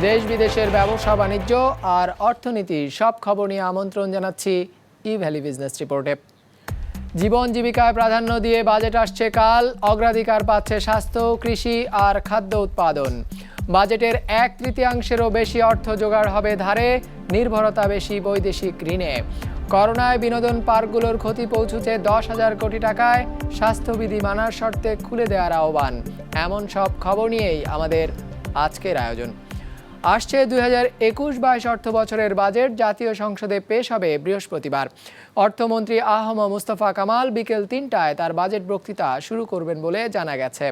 দেশ বিদেশের ব্যবসা বাণিজ্য আর অর্থনীতির সব খবর নিয়ে আমন্ত্রণ জানাচ্ছি ই-ভ্যালি বিজনেস রিপোর্টে। জীবন জীবিকায় প্রাধান্য দিয়ে বাজেট আসছে কাল। অগ্রাধিকার পাচ্ছে স্বাস্থ্য, কৃষি আর খাদ্য উৎপাদন। বাজেটের 1/3-এরও বেশি অর্থ জোগাড় হবে ধারে, নির্ভরতা বেশি বৈদেশিক ঋণে। করোনায় বিনোদন পার্কগুলোর ক্ষতি পৌঁছেছে 10,000 কোটি টাকায়। স্বাস্থ্যবিধি মানার শর্তে খুলে দেওয়ার আহ্বান। এমন সব খবর নিয়েই আমাদের আজকের আয়োজন। আসছে 2021-22 অর্থ বছরের বাজেট জাতীয় সংসদে পেশ হবে বৃহস্পতিবার। অর্থমন্ত্রী আ.হ.ম মুস্তফা কামাল বিকেল 3টায় তার বাজেট বক্তৃতা শুরু করবেন বলে জানা গেছে।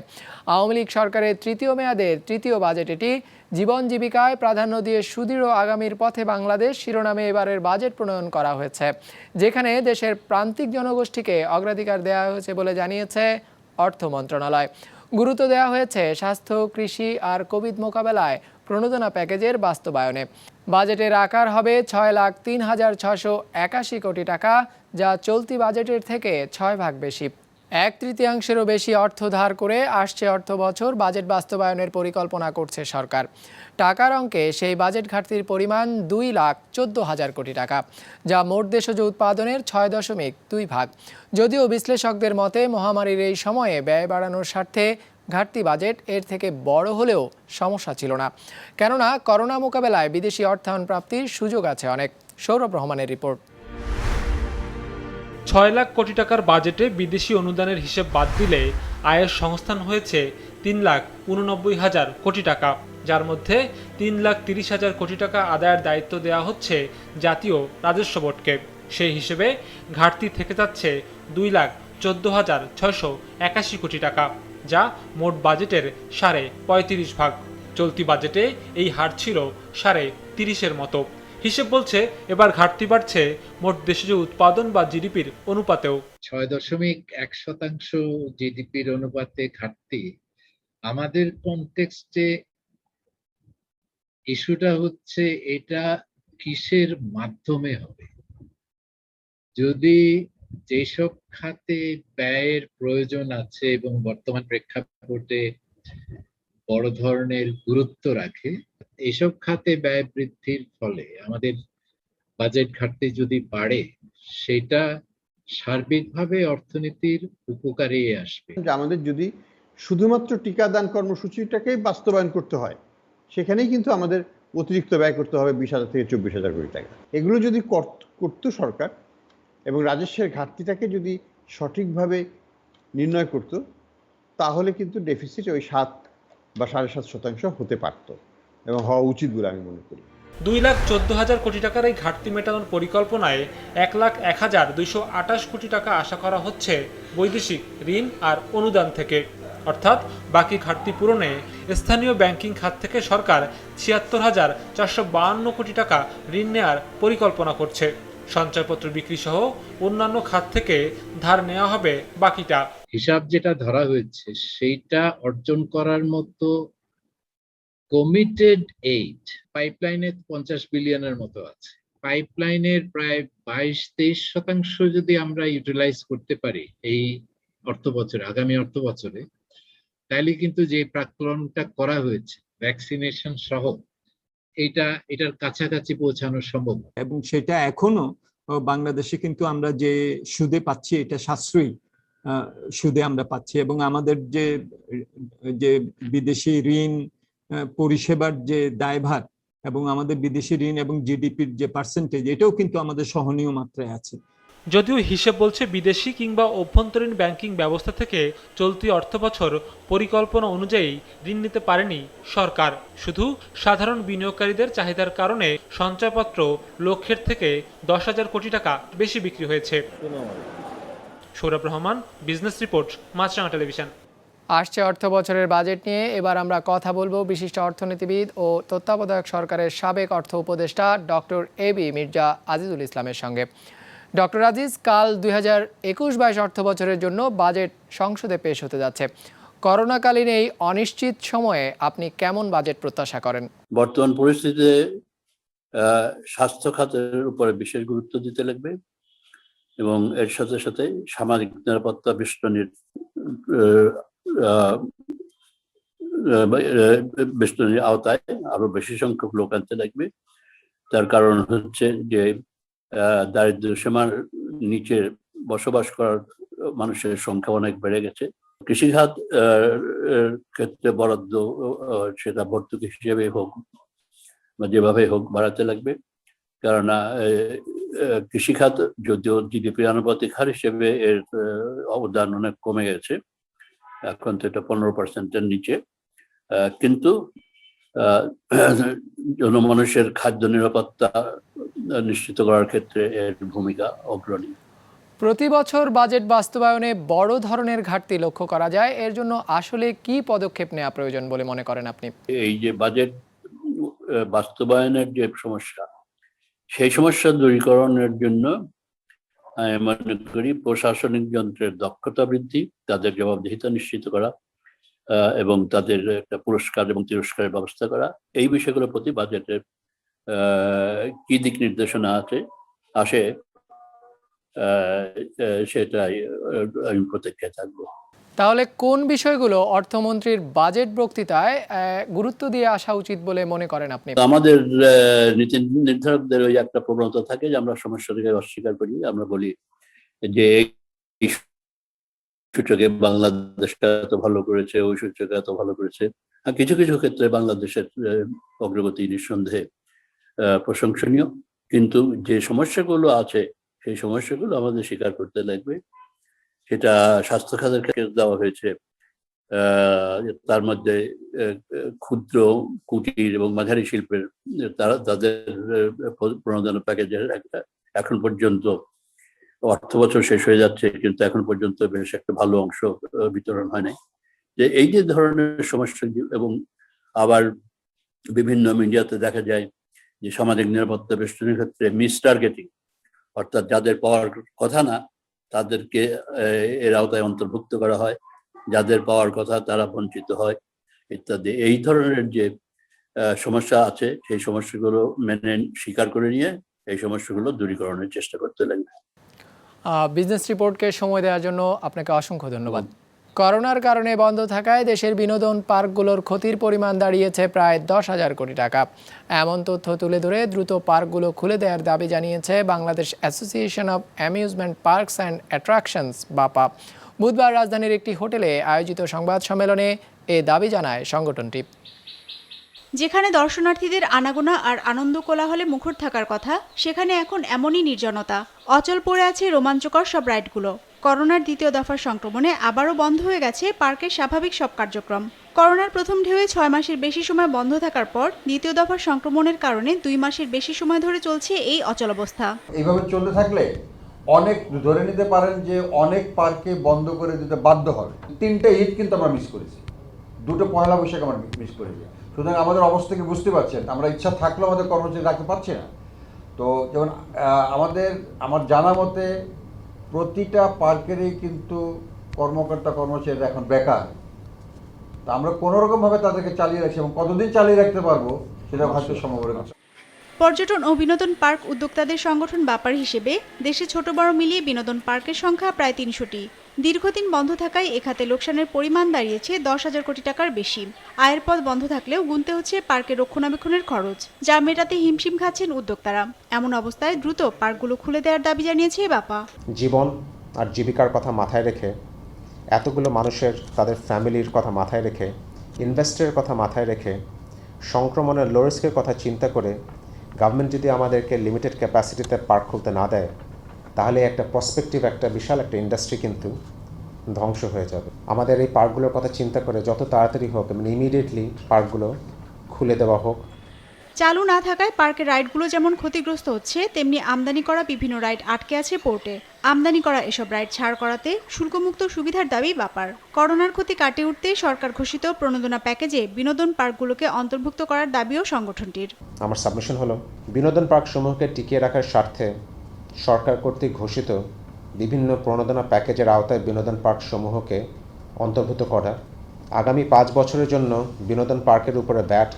আওয়ামী লীগ সরকারের তৃতীয় মেয়াদের তৃতীয় বাজেট এটি। জীবন জীবিকায় প্রাধান্য দিয়ে সুদৃঢ় আগামীর পথে বাংলাদেশ শিরোনামে এবারের বাজেট প্রণয়ন করা হয়েছে, যেখানে দেশের প্রান্তিক জনগোষ্ঠীকে অগ্রাধিকার দেওয়া হয়েছে বলে জানিয়েছে অর্থ মন্ত্রণালয়। গুরুত্ব দেওয়া হয়েছে স্বাস্থ্য, কৃষি আর কোভিড মোকাবেলায় প্রণোদনা প্যাকেজের বাস্তবায়নে। বাজেটের আকার হবে 6,03,681 কোটি টাকা, যা চলতি বাজেটের থেকে 6 ভাগ বেশি। 1/3-এরও বেশি অর্থ ধার করে আসছে অর্থ বছর বাজেট বাস্তবায়নের পরিকল্পনা করছে সরকার। টাকার অঙ্কে সেই বাজেট ঘাটতির পরিমাণ 2,14,000 কোটি টাকা, যা মোট দেশজ উৎপাদনের 6.2 ভাগ। যদিও বিশ্লেষকদের মতে মহামারীর এই সময়ে ব্যয় বাড়ানোর স্বার্থে ঘাটতি বাজেট এর থেকে বড় হলেও সমস্যা ছিল না, কেননা করোনা মোকাবেলায় বিদেশি অর্থায়ন প্রাপ্তির সুযোগ আছে অনেক। সৌরভ রহমানের রিপোর্ট। 6 লাখ কোটি টাকার বাজেটে বিদেশি অনুদানের হিসেব বাদ দিলে আয়ের সংস্থান হয়েছে 3,89,000 কোটি টাকা, যার মধ্যে 3,30,000 কোটি টাকা আদায়ের দায়িত্ব দেওয়া হচ্ছে জাতীয় রাজস্ব বোর্ডকে। সেই হিসেবে ঘাটতি থেকে যাচ্ছে 2,14,681 কোটি টাকা, যা মোট বাজেটের 35.5 ভাগ। চলতি বাজেটে এই হার ছিল 30.5-এর মতো। হিসেব বলছে এবার ঘাটতি বাড়ছে মোট দেশজ উৎপাদন বা জিডিপির অনুপাতেও। 6.1% জিডিপির অনুপাতে ঘাটতি আমাদের কনটেক্সটে ইস্যুটা হচ্ছে এটা কিসের মাধ্যমে হবে। যদি যেসব খাতে ব্যয়ের প্রয়োজন আছে এবং বর্তমান প্রেক্ষাপটে বড় ধরনের গুরুত্ব রাখে, এসব খাতে ব্যয় বৃদ্ধির ফলে আমাদের বাজেট ঘাটতি যদি বাড়ে, সেটা সার্বিকভাবে অর্থনীতির উপকারে আসবে। আমাদের যদি শুধুমাত্র টিকাদান কর্মসূচিটাকেই বাস্তবায়ন করতে হয়, সেখানেই কিন্তু আমাদের অতিরিক্ত ব্যয় করতে হবে 20,000 থেকে 24,000 কোটি টাকা। এগুলো যদি করতো সরকার এবং রাজস্বের ঘাটতিটাকে যদি সঠিকভাবে নির্ণয় করত, তাহলে কিন্তু ডেফিসিট ওই 7 বা 7.5% হতে পারত এবং হওয়া উচিত বলে আমি মনে করি। 2,14,000 কোটি টাকার এই ঘাটতি মেটানোর পরিকল্পনায় 1,01,228 কোটি টাকা আশা করা হচ্ছে বৈদেশিক ঋণ আর অনুদান থেকে। অর্থাৎ বাকি ঘাটতি পূরণে স্থানীয় ব্যাংকিং খাত থেকে সরকার 76,452 কোটি টাকা ঋণ নেওয়ার পরিকল্পনা করছে। সঞ্চয়পত্র বিক্রি সহ অন্যান্য খাত থেকে ধার নেওয়া হবে বাকিটা। হিসাব যেটা ধরা হয়েছে সেইটা অর্জন করার মতো কমিটেড এইড পাইপলাইনে 50 বিলিয়নের মতো আছে। পাইপলাইনের প্রায় 22-23% যদি আমরা ইউটিলাইজ করতে পারি এই অর্থ বছরে, আগামী অর্থ বছরে, তাহলে কিন্তু যে প্রাক্কলনটা করা হয়েছে ভ্যাকসিনেশন সহ এটার কাছাকাছি পৌঁছানো সম্ভব। এবং সেটা এখনো বাংলাদেশে কিন্তু আমরা যে সুদে পাচ্ছি এটা সাশ্রয়ী সুদে আমরা পাচ্ছি, এবং আমাদের যে বিদেশি ঋণ পরিষেবার যে দায়ভার এবং আমাদের বিদেশি ঋণ এবং জিডিপির যে পার্সেন্টেজ, এটাও কিন্তু আমাদের সহনীয় মাত্রায় আছে। যদিও হিসেব বলছে বিদেশি কিংবা অভ্যন্তরীণ ব্যাংকিং ব্যবস্থা থেকে চলতি অর্থবছর পরিকল্পনা অনুযায়ী ঋণ নিতে পারেনি সরকার। শুধু সাধারণ বিনিয়োগকারীদের চাহিদার কারণে সঞ্চয়পত্র লক্ষ্যের থেকে 10,000 কোটি টাকা বেশি বিক্রি হয়েছে। সৌরভ রহমান, বিজনেস রিপোর্ট, মাছরাঙা টেলিভিশন। আসছে অর্থ বছরের বাজেট নিয়ে এবার আমরা কথা বলবো বিশিষ্ট অর্থনীতিবিদ ও তত্ত্বাবধায়ক সরকারের সাবেক অর্থ উপদেষ্টা ডক্টর এবি মির্জা আজিজুল ইসলামের সঙ্গে। ডক্টর আজিজ, কাল 2021-22 অর্থ বছরের জন্য বাজেট সংসদে পেশ হতে যাচ্ছে। করোনাকালীন এই অনিশ্চিত সময়ে আপনি কেমন বাজেট প্রত্যাশা করেন? বর্তমান পরিস্থিতিতে স্বাস্থ্য খাতের উপরে বিশেষ গুরুত্ব দিতে লাগবে এবং এর সাথে সাথে সামাজিক নিরাপত্তা বেষ্টনীর বেষ্টনীর আওতায় আরো বেশি সংখ্যক লোক আনতে লাগবে। তার কারণ হচ্ছে যে দারিদ্র সীমার নিচে বসবাস করার মানুষের সংখ্যা অনেক বেড়ে গেছে। কৃষিখাত ক্ষেত্রে বরাদ্দ সেটা ভর্তুকি হিসেবে হোক বা যেভাবে হোক বাড়াতে লাগবে, কেননা কৃষিখাত যদিও জিডিপির আনুপাতিক হার হিসেবে এর অবদান অনেক কমে গেছে, এখন তো এটা 15%-এর নিচে, কিন্তু জনমানুষের খাদ্য নিরাপত্তা নিশ্চিত করার ক্ষেত্রে এর ভূমিকা অগ্রণী। প্রতি বছর বাজেট বাস্তবায়নে বড় ধরনের ঘাটতি লক্ষ্য করা যায়, এর জন্য আসলে কি পদক্ষেপ নেওয়া প্রয়োজন বলে মনে করেন আপনি? এই যে বাজেট বাস্তবায়নের যে সমস্যা, সেই সমস্যা দূরীকরণের জন্য আমি মনে করি প্রশাসনিক যন্ত্রের দক্ষতা বৃদ্ধি, তাদের জবাবদিহিতা নিশ্চিত করা এবং তাদের একটা পুরস্কার এবং তিরস্কারের ব্যবস্থা করা, এই বিষয়গুলোর প্রতি বাজেটের কি দিক নির্দেশনা আসে সেটাই আমি প্রতীক্ষায় থাকবো। তাহলে কোন বিষয়গুলো অর্থমন্ত্রীর বাজেট বক্তৃতায় গুরুত্ব দিয়ে আসা উচিত বলে মনে করেন আপনি? আমাদের নীতি নির্ধারকদের ওই একটা প্রবণতা থাকে যে আমরা সমস্যাটাকে অস্বীকার করি, আমরা বলি যে এই সূচকে বাংলাদেশটা এত ভালো করেছে, ওই সূচকে এত ভালো করেছে। কিছু কিছু ক্ষেত্রে বাংলাদেশের অগ্রগতি নিঃসন্দেহে প্রশংসনীয়, কিন্তু যে সমস্যাগুলো আছে সেই সমস্যাগুলো আমাদের স্বীকার করতে লাগবে। সেটা স্বাস্থ্য খাতের ক্ষেত্রে দেওয়া হয়েছে, তার মধ্যে ক্ষুদ্র কুটির এবং মাঝারি শিল্পের তাদের প্রণোদনা প্যাকেজের একটা এখন পর্যন্ত অর্থ বছর শেষ হয়ে যাচ্ছে, কিন্তু এখন পর্যন্ত বেশ একটা ভালো অংশ বিতরণ হয় নাই। যে এই যে ধরনের সমস্যা, এবং আবার বিভিন্ন মিডিয়াতে দেখা যায় যে সামাজিক নিরাপত্তা বেষ্টনীর ক্ষেত্রে মিস টার্গেটিং, অর্থাৎ যাদের পাওয়ার কথা না তাদেরকে এর আওতায় অন্তর্ভুক্ত করা হয়, যাদের পাওয়ার কথা তারা বঞ্চিত হয় ইত্যাদি। এই ধরনের যে সমস্যা আছে সেই সমস্যাগুলো মেনে স্বীকার করে নিয়ে এই সমস্যাগুলো দূরীকরণের চেষ্টা করতে লাগবে। বিজনেস রিপোর্টকে সময় দেওয়ার জন্য আপনাকে অসংখ্য ধন্যবাদ। করোনার কারণে বন্ধ থাকায় দেশের বিনোদন পার্কগুলোর ক্ষতির পরিমাণ দাঁড়িয়েছে প্রায় 10,000 কোটি টাকা। এমন তথ্য তুলে ধরে দ্রুত পার্কগুলো খুলে দেওয়ার দাবি জানিয়েছে Bangladesh association of amusement parks and attractions বাপা। বুধবার রাজধানীর একটি হোটেলে আয়োজিত সংবাদ সম্মেলনে এ দাবি জানায় সংগঠনটি। যেখানে দর্শনার্থীদের আনাগোনা আর আনন্দ কোলাহলে মুখর থাকার কথা, সেখানে এখন এমনই নির্জনতা। অচল পড়ে আছে রোমাঞ্চকর সব রাইডগুলো। করোনার দ্বিতীয় দফার সংক্রমণে আবারও বন্ধ হয়ে গেছে পার্কের স্বাভাবিক সব কার্যক্রম। করোনার প্রথম ঢেউয়ে 6 মাসের বেশি সময় বন্ধ থাকার পর দ্বিতীয় দফার সংক্রমণের কারণে 2 মাসের বেশি সময় ধরে চলছে এই অচলাবস্থা। এইভাবে চলতে থাকলে অনেক ধরে নিতে পারেন যে অনেক পার্কে বন্ধ করে দিতে বাধ্য হবে। 3টে ঈদ কিন্তু আমরা মিস করেছি, 2টো পয়লা বৈশাখ আমরা মিস করেছি। সুতরাং আমাদের অবস্থাকে বুঝতে পারছেন, আমরা ইচ্ছা থাকলেও আমাদের কর্মচারী রাখতে পারছি না। তো যেমন আমার জানা মতে প্রতিটা পার্কেরই কিন্তু কর্মকর্তা কর্মচারীরা এখন বেকার। তা আমরা কোনোরকমভাবে তাদেরকে চালিয়ে রাখছি, এবং কতদিন চালিয়ে রাখতে পারবো সেটা হয়তো সম্ভব না। পর্যটন ও বিনোদন পার্ক উদ্যোক্তাদের সংগঠন বাপার হিসেবে দেশে ছোট বড় মিলিয়ে বিনোদন পার্কের সংখ্যা প্রায় 300টি। দীর্ঘদিন বন্ধ থাকায় এ খাতে লোকসানের পরিমাণ দাঁড়িয়েছে 10,000 কোটি টাকার বেশি। আয়ের পথ বন্ধ থাকলেও গুনতে হচ্ছে পার্কের রক্ষণাবেক্ষণের খরচ, যা মেটাতে হিমশিম খাচ্ছেন উদ্যোক্তারা। এমন অবস্থায় দ্রুত পার্কগুলো খুলে দেওয়ার দাবি জানিয়েছে বাপা। জীবন আর জীবিকার কথা মাথায় রেখে, এতগুলো মানুষের তাদের ফ্যামিলির কথা মাথায় রেখে, ইনভেস্টরের কথা মাথায় রেখে, সংক্রমণের লো রিস্কের কথা চিন্তা করে গভর্নমেন্ট যদি আমাদেরকে লিমিটেড ক্যাপাসিটিতে পার্ক খুলতে না দেয়, তাহলে একটা প্রসপেক্টিভ একটা বিশাল একটা ইন্ডাস্ট্রি কিন্তু ধ্বংস হয়ে যাবে। আমাদের এই পার্কগুলোর কথা চিন্তা করে যত তাড়াতাড়ি হোক, মানে ইমিডিয়েটলি পার্কগুলো খুলে দেওয়া হোক। চালু না থাকায় পার্কের রাইডগুলো যেমন ক্ষতিগ্রস্ত হচ্ছে, তেমনি আমদানি করা বিভিন্ন রাইড আটকে আছে পোর্টে। আমদানি করা এসব রাইড ছাড় করাতে শুল্কমুক্ত সুবিধার দাবি বাপার। করোনার ক্ষতি কাটিয়ে উঠতে সরকার ঘোষিত প্রণোদনা প্যাকেজে বিনোদন পার্কগুলোকে অন্তর্ভুক্ত করার দাবিও সংগঠনটির। আমার সাবমিশন হলো বিনোদন পার্ক সমূহকে টিকিয়ে রাখার স্বার্থে সরকার কর্তৃক ঘোষিত বিভিন্ন প্রণোদনা প্যাকেজের আওতায় বিনোদন পার্ক সমূহকে অন্তর্ভুক্ত করা, আগামী 5 বছরের জন্য বিনোদন পার্কের উপরে ব্যাট,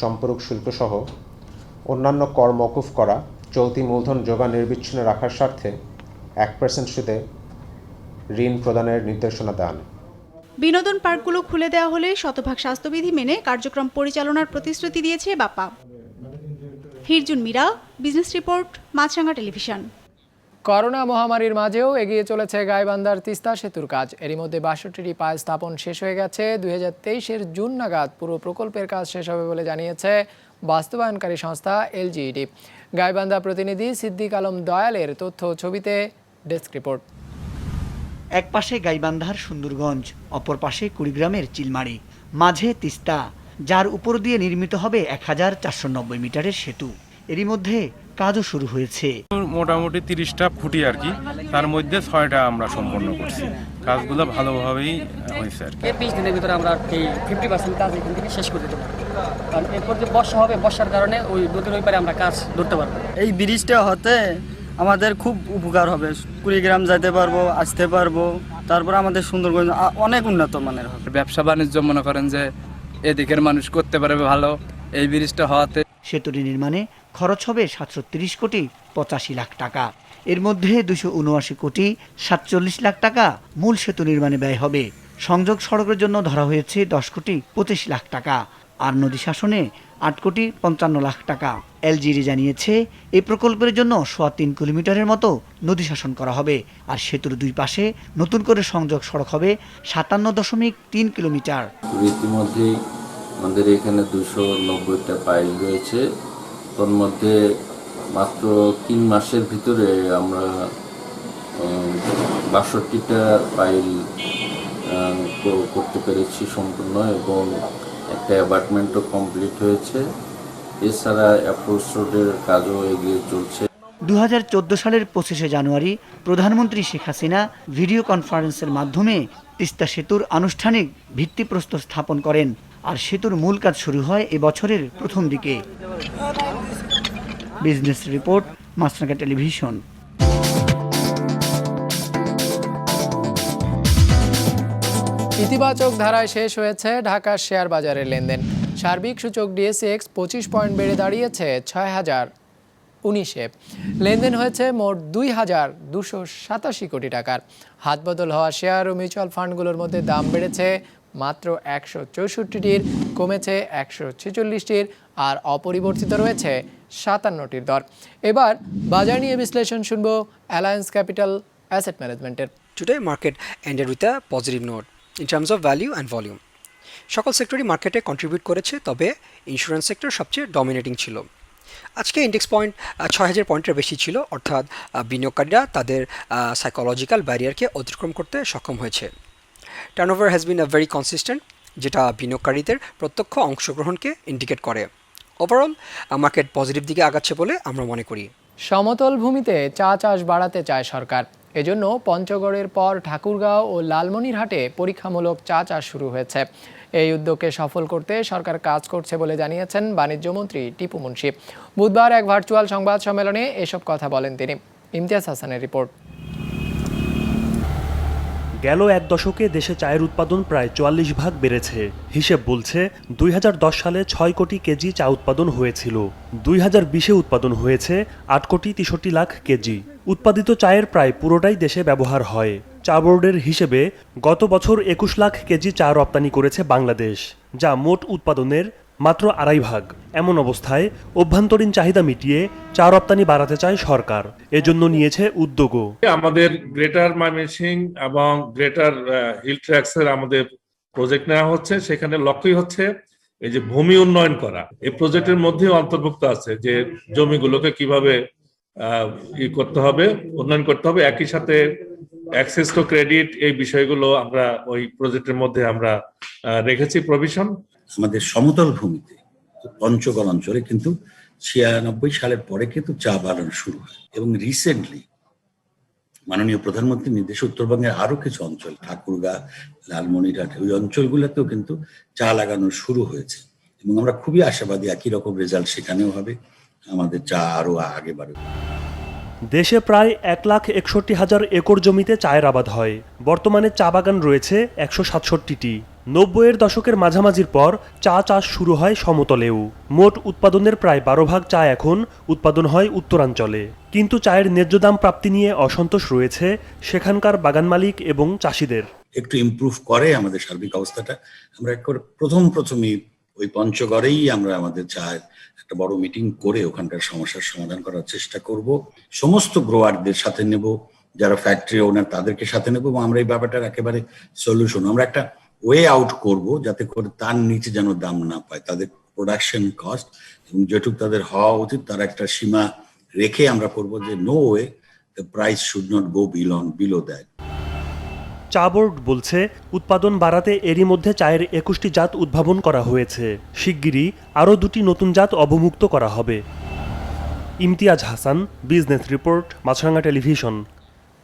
সম্পূরক শুল্কসহ অন্যান্য কর মওকুফ করা, চলতি মূলধন জোগান নির্বিচ্ছিন্ন রাখার স্বার্থে 1% সুদে ঋণ প্রদানের নির্দেশনা দেন। বিনোদন পার্কগুলো খুলে দেওয়া হলে শতভাগ স্বাস্থ্যবিধি মেনে কার্যক্রম পরিচালনার প্রতিশ্রুতি দিয়েছে বাপ্পা। হিরজুন মীরা, বিজনেস রিপোর্ট, মাছরাঙা টেলিভিশন। করোনা মহামারীর মাঝেও এগিয়ে চলেছে গাইবান্ধার তিস্তা সেতুর কাজ। এরই মধ্যে ৬২টি পাল স্থাপন শেষ হয়ে গেছে। ২০২৩-এর জুন নাগাদ পুরো প্রকল্পের কাজ শেষ হবে বলে জানিয়েছে বাস্তবায়নকারী সংস্থা এলজিইডি। গাইবান্ধা প্রতিনিধি সিদ্দিক আলম দয়ালের তথ্য ছবিতে ডেস্ক রিপোর্ট। এক পাশে গাইবান্ধার সুন্দরগঞ্জ, অপর পাশে কুড়িগ্রামের চিলমারি, মাঝে তিস্তা, যার উপর দিয়ে নির্মিত হবে ১,৪৯০ মিটারের সেতু। এরই মধ্যে কাজও শুরু হয়েছে। মোটামুটি ৩০টা খুঁটি আর কি, তার মধ্যে ৬টা আমরা সম্পন্ন করছি। কাজগুলো ভালোভাবেই হয়েছে আর কি। ২০ দিনের ভিতরে আমরা এই 50% কাজ এখান থেকে শেষ করে দিতে পারবো, কারণ এরপর যে বর্ষা হবে, বর্ষার কারণে ওই নদীর ওই পারে আমরা কাজ ধরতে পারবো। এই ব্রিজটা হতে আমাদের খুব উপকার হবে, কুড়িগ্রাম যেতে পারবো, আসতে পারবো, তারপর আমাদের সুন্দরগঞ্জ অনেক উন্নত মানের হবে। ব্যবসা বাণিজ্য মনে করেন যে এদিকের মানুষ করতে পারবে ভালো এই ব্রিজটা হওয়াতে। সেতুটি নির্মাণে খরচ হবে ৭৩০ কোটি ৮৫ লাখ টাকা। এর মধ্যে ২৭৯ কোটি ৪৭ লাখ টাকা মূল সেতু নির্মাণে ব্যয় হবে। সংযোগ সড়কের জন্য ধরা হয়েছে ১০ কোটি ২৫ লাখ টাকা, আর নদী শাসনে ৮ কোটি ৫৫ লাখ টাকা। এলজিডি জানিয়েছে এই প্রকল্পের জন্য ৩.৫ কিলোমিটারের মতো নদী শাসন করা হবে, আর সেতুর দুই পাশে নতুন করে সংযোগ সড়ক হবে ৫৭.৩ কিলোমিটার। ইতিমধ্যেই আমাদের এখানে ২৯০টা পাইল রয়েছে, তোর মধ্যে মাত্র ৩ মাসের ভিতরে আমরা ৬২টা পাইল করতে পেরেছি সম্পূর্ণ, এবং একটা অ্যাপার্টমেন্টও কমপ্লিট হয়েছে। এছাড়া অ্যাপ্রোচ রোডের কাজও এগিয়ে চলছে। ২০১৪ সালের ২৫শে জানুয়ারি প্রধানমন্ত্রী শেখ হাসিনা ভিডিও কনফারেন্সের মাধ্যমে তিস্তা সেতুর আনুষ্ঠানিক ভিত্তিপ্রস্তর স্থাপন করেন, আর সেতুর মূল কাজ শুরু হয় এবছরের প্রথম দিকে। বিজনেস রিপোর্ট, মাছরাঙা টেলিভিশন। ইতিবাচক ধারায় শেষ হয়েছে ঢাকার শেয়ার বাজারের লেনদেন। সার্বিক সূচক ডিএসইএক্স 25 পয়েন্ট বেড়ে দাঁড়িয়েছে ৬,০১৯-এ। লেনদেন হয়েছে মোট ২,২৮৭ কোটি টাকার। হাতবদল হওয়া শেয়ার ও মিউচুয়াল ফান্ডগুলোর মধ্যে দাম বেড়েছে মাত্র ১৬৪টির, কমেছে ১৪৬টির, আর অপরিবর্তিত রয়েছে ৫৭টির দর। এবার বাজার নিয়ে বিশ্লেষণ শুনবো অ্যালায়েন্স ক্যাপিটাল অ্যাসেট ম্যানেজমেন্টের। Today market ended with a positive note in terms of value and volume. সকল সেক্টরই মার্কেটে কন্ট্রিবিউট করেছে, তবে ইন্স্যুরেন্স সেক্টর সবচেয়ে ডমিনেটিং ছিল। আজকে ইন্ডেক্স পয়েন্ট ৬,০০০ পয়েন্টের বেশি ছিল, অর্থাৎ বিনিয়োগকারীরা তাদের সাইকোলজিক্যাল ব্যারিয়ারকে অতিক্রম করতে সক্ষম হয়েছে। Turnover has been a very consistent, যেটা বিনিয়োগকারীদের প্রত্যক্ষ অংশগ্রহণকে ইন্ডিকেট করে। ওভারঅল মার্কেট পজিটিভ দিকে আগাচ্ছে বলে আমরা মনে করি। সমতল ভূমিতে চা চাষ বাড়াতে চায় সরকার। এজন্য পঞ্চগড়ের পর ঠাকুরগাঁও ও লালমনিরহাটে পরীক্ষামূলক চা চাষ শুরু হয়েছে। এই উদ্যোগকে সফল করতে সরকার কাজ করছে বলে জানিয়েছেন বাণিজ্যমন্ত্রী টিপু মুন্সি। বুধবার এক ভার্চুয়াল সংবাদ সম্মেলনে এসব কথা বলেন তিনি। ইমতিয়াজ হাসানের রিপোর্ট। গেল এক দশকে দেশে চায়ের উৎপাদন প্রায় ৪৪ ভাগ বেড়েছে। হিসেব বলছে ২০১০ সালে ৬ কোটি কেজি চা উৎপাদন হয়েছিল, ২০২০-এ উৎপাদন হয়েছে ৮ কোটি ৬৩ লাখ কেজি। উৎপাদিত চায়ের প্রায় পুরোটাই দেশে ব্যবহার হয়। চা বোর্ডের হিসেবে গত বছর ২১ লাখ কেজি চা রপ্তানি করেছে বাংলাদেশ, যা মোট উৎপাদনের মাত্র ২.৫ ভাগ। এমন অবস্থায় অভ্যন্তরীণ চাহিদা মিটিয়ে চা রপ্তানি বাড়াতে চায় সরকার, এজন্য নিয়েছে উদ্যোগও। আমাদের গ্রেটার ময়মনসিংহ এবং গ্রেটার হিল ট্র্যাক্সের আমাদের প্রজেক্ট নেওয়া হচ্ছে। সেখানে লক্ষ্যই হচ্ছে এই যে ভূমি উন্নয়ন করা। এই প্রজেক্টের মধ্যে অন্তর্ভুক্ত আছে যে জমিগুলোকে কিভাবে করতে হবে, উন্নয়ন করতে হবে। একই সাথে অ্যাক্সেস টু ক্রেডিট, এই বিষয়গুলো আমরা ওই প্রজেক্টের মধ্যে আমরা রেখেছি প্রভিশন। আমাদের সমতল ভূমিতে পঞ্চগড় অঞ্চলে কিন্তু ৯৬ সালের পরে কিন্তু চা বাগান শুরু হয়, এবং রিসেন্টলি মাননীয় প্রধানমন্ত্রীর নির্দেশে উত্তরবঙ্গের আরো কিছু অঞ্চল, ঠাকুরগাঁ, লালমনিরহাট, ওই অঞ্চলগুলোতেও কিন্তু চা লাগানো শুরু হয়েছে, এবং আমরা খুবই আশাবাদী একই রকম রেজাল্ট সেখানেও হবে, আমাদের চা আরো আগে বাড়বে। দেশে প্রায় ১,৬১,০০০ একর জমিতে চায়ের আবাদ হয়। বর্তমানে চা বাগান রয়েছে ১৬৭টি। ৯০-এর দশকের মাঝামাঝির পর চা চাষ শুরু হয় সমতলেও। মোট উৎপাদনের প্রায় ১২ ভাগ চা এখন উৎপাদন হয় উত্তরাঞ্চলে। কিন্তু চায়ের ন্যায্য দাম প্রাপ্তি নিয়ে অসন্তোষ রয়েছে সেখানকার বাগান মালিক এবং চাষিদের। একটু ইমপ্রুভ করে আমাদের সার্বিক অবস্থাটা, আমরা প্রথমেই ওই পঞ্চগড়েই আমরা আমাদের চায়ের একটা বড় মিটিং করে ওখানকার সমস্যার সমাধান করার চেষ্টা করব। সমস্ত গ্রোয়ারদের সাথে নেব, যারা ফ্যাক্টরি ওনার তাদেরকে সাথে নেব, এবং আমরা এই ব্যাপারটার একেবারে সলিউশন আমরা একটা ওয়ে আউট করব, যাতে করে তার নিচে যেন দাম না পায় তাদের প্রোডাকশন কস্ট, এবং যেটুকু তাদের হওয়া উচিত তার একটা সীমা রেখে আমরা করব যে no way the price should not go below that. চা বোর্ড বলছে উৎপাদন বাড়াতে এরই মধ্যে চায়ের 21টি জাত উদ্ভাবন করা হয়েছে। শিগগিরই আরও 2টি নতুন জাত অবমুক্ত করা হবে। ইমতিয়াজ হাসান, বিজনেস রিপোর্ট, মাছরাঙা টেলিভিশন।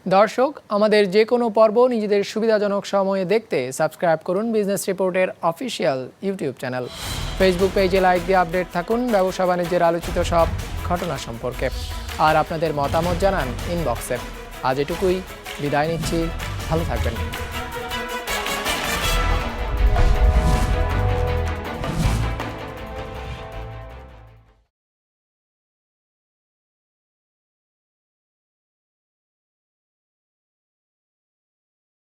দর্শক, আমাদের যে কোনো পর্ব নিজেদের সুবিধাজনক সময়ে দেখতে সাবস্ক্রাইব করুন বিজনেস রিপোর্টের অফিসিয়াল ইউটিউব চ্যানেল। ফেসবুক পেজে লাইক দিয়ে আপডেট থাকুন ব্যবসা বাণিজ্যের আলোচিত সব ঘটনা সম্পর্কে, আর আপনাদের মতামত জানান ইনবক্সে। আজ এটুকুই, বিদায় নিচ্ছি, ভালো থাকবেন।